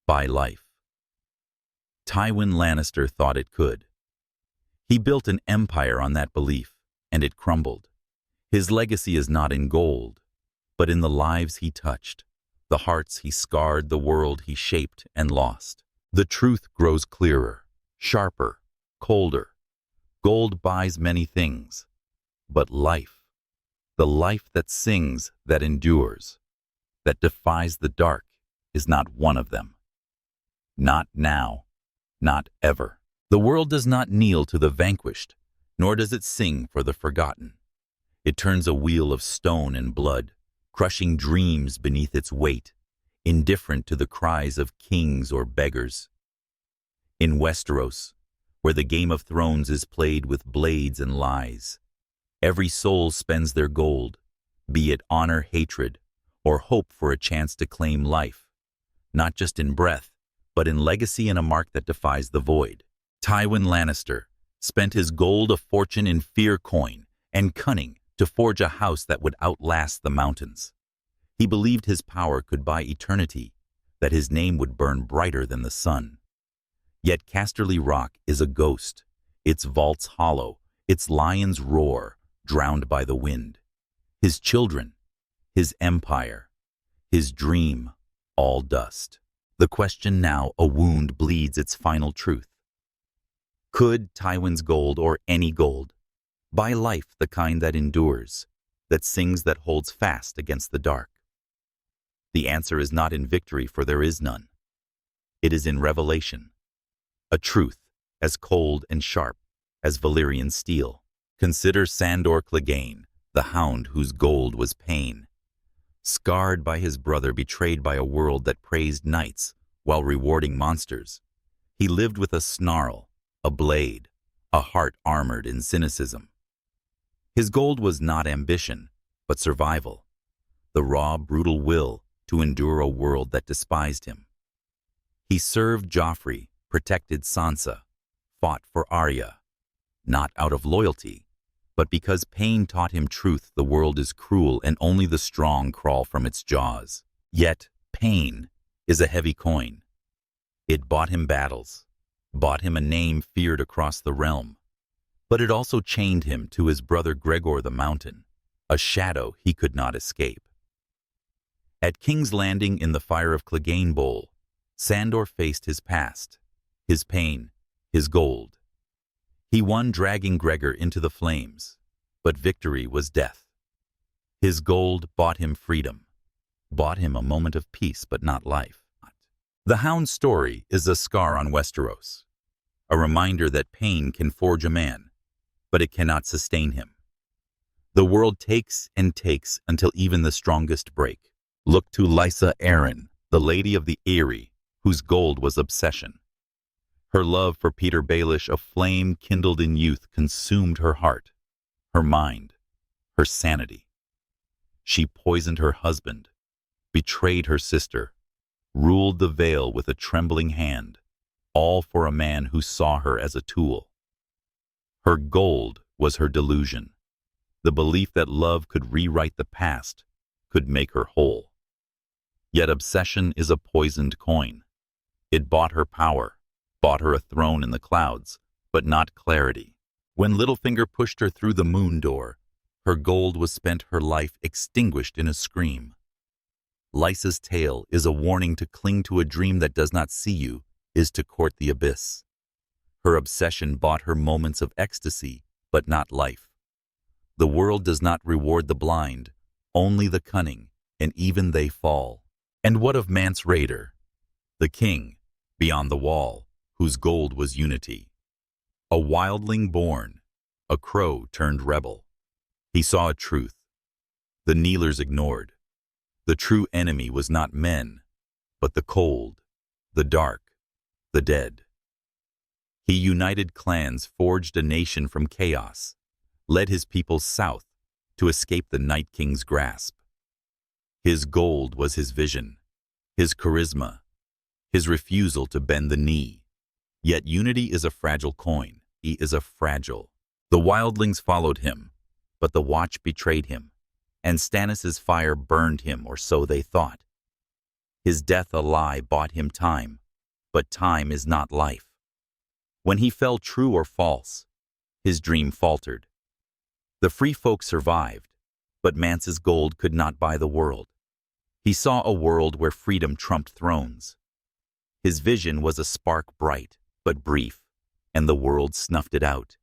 buy life? Tywin Lannister thought it could. He built an empire on that belief, and it crumbled. His legacy is not in gold, but in the lives he touched, the hearts he scarred, the world he shaped and lost. The truth grows clearer, sharper, colder. Gold buys many things, but life, the life that sings, that endures, that defies the dark, is not one of them. Not now, not ever. The world does not kneel to the vanquished, nor does it sing for the forgotten. It turns a wheel of stone and blood, crushing dreams beneath its weight, indifferent to the cries of kings or beggars. In Westeros, where the Game of Thrones is played with blades and lies, every soul spends their gold, be it honor, hatred, or hope for a chance to claim life, not just in breath, but in legacy and a mark that defies the void. Tywin Lannister spent his gold, a fortune, in fear, coin, and cunning to forge a house that would outlast the mountains. He believed his power could buy eternity, that his name would burn brighter than the sun. Yet Casterly Rock is a ghost, its vaults hollow, its lions roar, drowned by the wind. His children, his empire, his dream, all dust. The question now, a wound, bleeds its final truth. Could Tywin's gold, or any gold, buy life, the kind that endures, that sings, that holds fast against the dark? The answer is not in victory, for there is none. It is in revelation. A truth as cold and sharp as Valyrian steel. Consider Sandor Clegane, the hound whose gold was pain. Scarred by his brother, betrayed by a world that praised knights while rewarding monsters, he lived with a snarl, a blade, a heart armored in cynicism. His gold was not ambition, but survival, the raw, brutal will to endure a world that despised him. He served Joffrey, protected Sansa, fought for Arya, not out of loyalty, but because pain taught him truth. The world is cruel, and only the strong crawl from its jaws. Yet pain is a heavy coin. It bought him battles, bought him a name feared across the realm, but it also chained him to his brother Gregor the Mountain, a shadow he could not escape. At King's Landing, in the fire of Clegane Bowl, Sandor faced his past, his pain, his gold. He won, dragging Gregor into the flames, but victory was death. His gold bought him freedom, bought him a moment of peace, but not life. The Hound's story is a scar on Westeros, a reminder that pain can forge a man, but it cannot sustain him. The world takes and takes until even the strongest break. Look to Lysa Arryn, the Lady of the Eyrie, whose gold was obsession. Her love for Peter Baelish, a flame kindled in youth, consumed her heart, her mind, her sanity. She poisoned her husband, betrayed her sister, ruled the Vale with a trembling hand, all for a man who saw her as a tool. Her gold was her delusion, the belief that love could rewrite the past, could make her whole. Yet obsession is a poisoned coin. It bought her power, bought her a throne in the clouds, but not clarity. When Littlefinger pushed her through the moon door, her gold was spent, her life extinguished in a scream. Lysa's tale is a warning: to cling to a dream that does not see you is to court the abyss. Her obsession bought her moments of ecstasy, but not life. The world does not reward the blind, only the cunning, and even they fall. And what of Mance Rayder, the king, beyond the wall, whose gold was unity? A wildling born, a crow turned rebel. He saw a truth the kneelers ignored. The true enemy was not men, but the cold, the dark, the dead. He united clans, forged a nation from chaos, led his people south to escape the Night King's grasp. His gold was his vision, his charisma, his refusal to bend the knee. Yet unity is a fragile coin. He is a fragile. The wildlings followed him, but the watch betrayed him. and Stannis's fire burned him, or so they thought. His death a lie bought him time, but time is not life. When he fell true or false, his dream faltered. The free folk survived, but Mance's gold could not buy the world. He saw a world where freedom trumped thrones. His vision was a spark bright, but brief, and the world snuffed it out.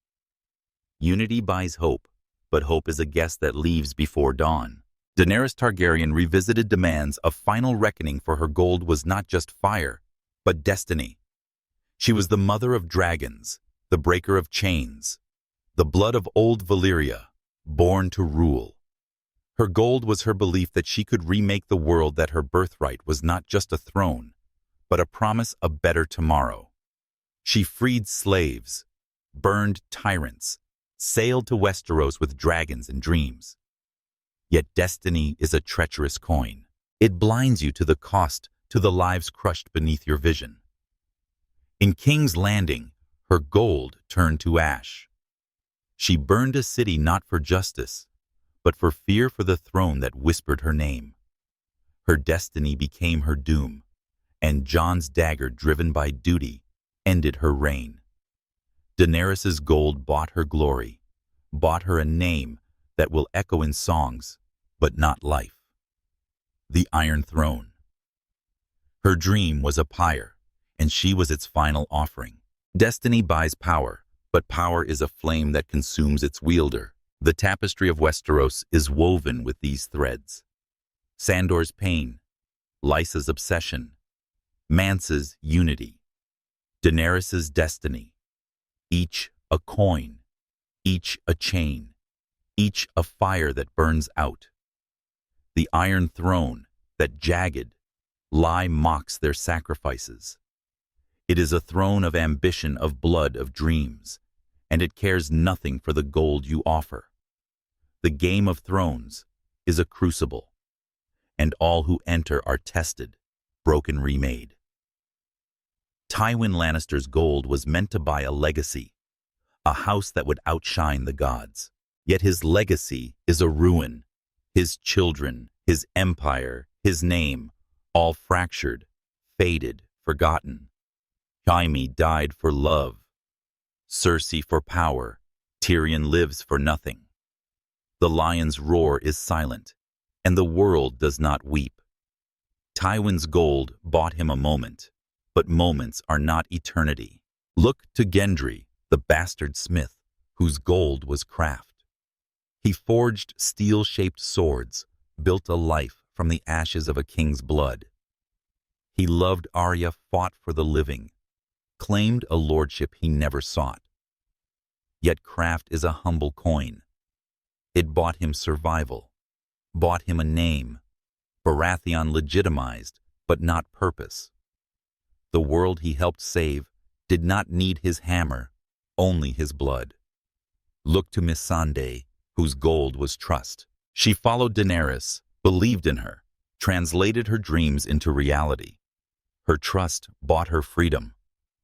Unity buys hope, but hope is a guest that leaves before dawn. Daenerys Targaryen revisited demands of final reckoning, for her gold was not just fire, but destiny. She was the mother of dragons, the breaker of chains, the blood of old Valyria, born to rule. Her gold was her belief that she could remake the world, that her birthright was not just a throne, but a promise of better tomorrow. She freed slaves, burned tyrants, sailed to Westeros with dragons and dreams. Yet destiny is a treacherous coin. It blinds you to the cost, to the lives crushed beneath your vision. In King's Landing, her gold turned to ash. She burned a city not for justice, but for fear for the throne that whispered her name. Her destiny became her doom, and Jon's dagger, driven by duty, ended her reign. Daenerys's gold bought her glory, bought her a name that will echo in songs, but not life. The Iron Throne. Her dream was a pyre, and she was its final offering. Destiny buys power, but power is a flame that consumes its wielder. The tapestry of Westeros is woven with these threads. Sandor's pain, Lysa's obsession, Mance's unity, Daenerys's destiny, each a coin, each a chain, each a fire that burns out. The Iron Throne, that jagged lie mocks their sacrifices. It is a throne of ambition, of blood, of dreams, and it cares nothing for the gold you offer. The Game of Thrones is a crucible, and all who enter are tested, broken, remade. Tywin Lannister's gold was meant to buy a legacy, a house that would outshine the gods. Yet his legacy is a ruin. His children, his empire, his name, all fractured, faded, forgotten. Jaime died for love, Cersei for power, Tyrion lives for nothing. The lion's roar is silent, and the world does not weep. Tywin's gold bought him a moment, but moments are not eternity. Look to Gendry, the bastard smith, whose gold was craft. He forged steel-shaped swords, built a life from the ashes of a king's blood. He loved Arya, fought for the living, claimed a lordship he never sought. Yet craft is a humble coin. It bought him survival, bought him a name, Baratheon legitimized, but not purpose. The world he helped save did not need his hammer, only his blood. Look to Missandei, whose gold was trust. She followed Daenerys, believed in her, translated her dreams into reality. Her trust bought her freedom,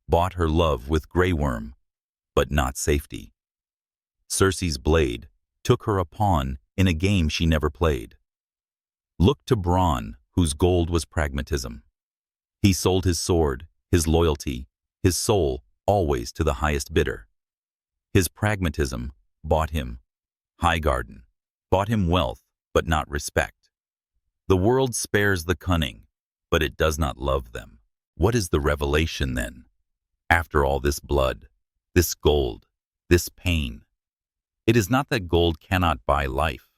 bought her love with Grey Worm, but not safety. Cersei's blade took her a pawn in a game she never played. Look to Bronn, whose gold was pragmatism. He sold his sword, his loyalty, his soul, always to the highest bidder. His pragmatism bought him Highgarden, bought him wealth, but not respect. The world spares the cunning, but it does not love them. What is the revelation then? After all this blood, this gold, this pain, it is not that gold cannot buy life.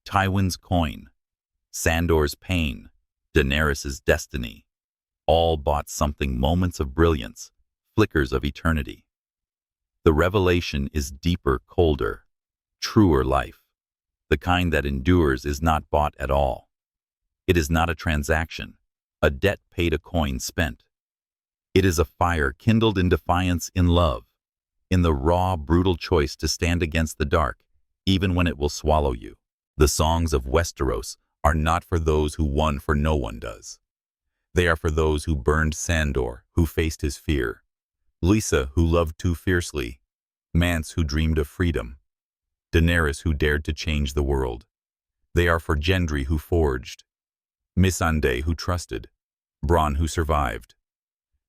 Tywin's coin, Sandor's pain, Daenerys's destiny, all bought something, moments of brilliance, flickers of eternity. The revelation is deeper, colder, truer life. The kind that endures is not bought at all. It is not a transaction, a debt paid, a coin spent. It is a fire kindled in defiance, in love, in the raw, brutal choice to stand against the dark, even when it will swallow you. The songs of Westeros are not for those who won, for no one does. They are for those who burned Sandor, who faced his fear, Lysa, who loved too fiercely, Mance, who dreamed of freedom, Daenerys, who dared to change the world. They are for Gendry who forged, Missandei who trusted, Bronn who survived.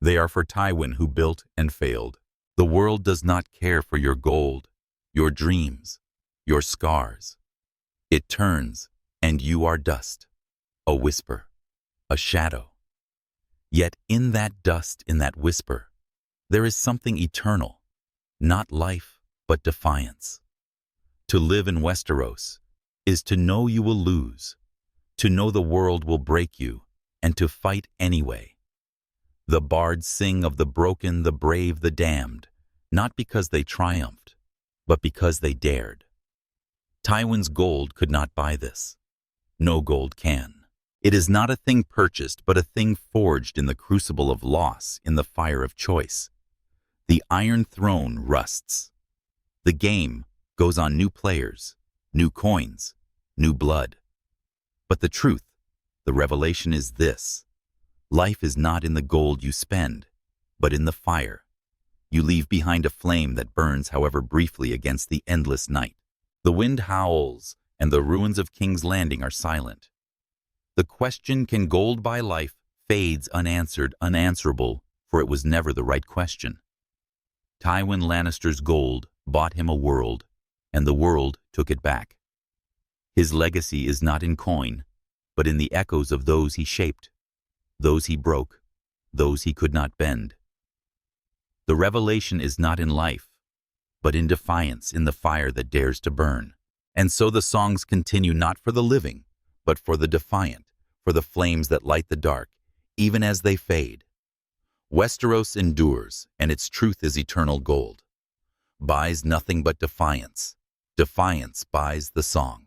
They are for Tywin who built and failed. The world does not care for your gold, your dreams, your scars. It turns, and you are dust, a whisper, a shadow. Yet in that dust, in that whisper, there is something eternal, not life, but defiance. To live in Westeros is to know you will lose, to know the world will break you, and to fight anyway. The bards sing of the broken, the brave, the damned, not because they triumphed, but because they dared. Tywin's gold could not buy this. No gold can. It is not a thing purchased, but a thing forged in the crucible of loss, in the fire of choice. The Iron Throne rusts. The game goes on new players, new coins, new blood. But the truth, the revelation is this. Life is not in the gold you spend, but in the fire. You leave behind a flame that burns, however briefly, against the endless night. The wind howls, and the ruins of King's Landing are silent. The question, can gold buy life, fades unanswered, unanswerable, for it was never the right question. Tywin Lannister's gold bought him a world, and the world took it back. His legacy is not in coin, but in the echoes of those he shaped, those he broke, those he could not bend. The revelation is not in life, but in defiance, in the fire that dares to burn. And so the songs continue, not for the living, but for the defiant, for the flames that light the dark, even as they fade. Westeros endures, and its truth is eternal gold. Buys nothing but defiance. Defiance buys the song.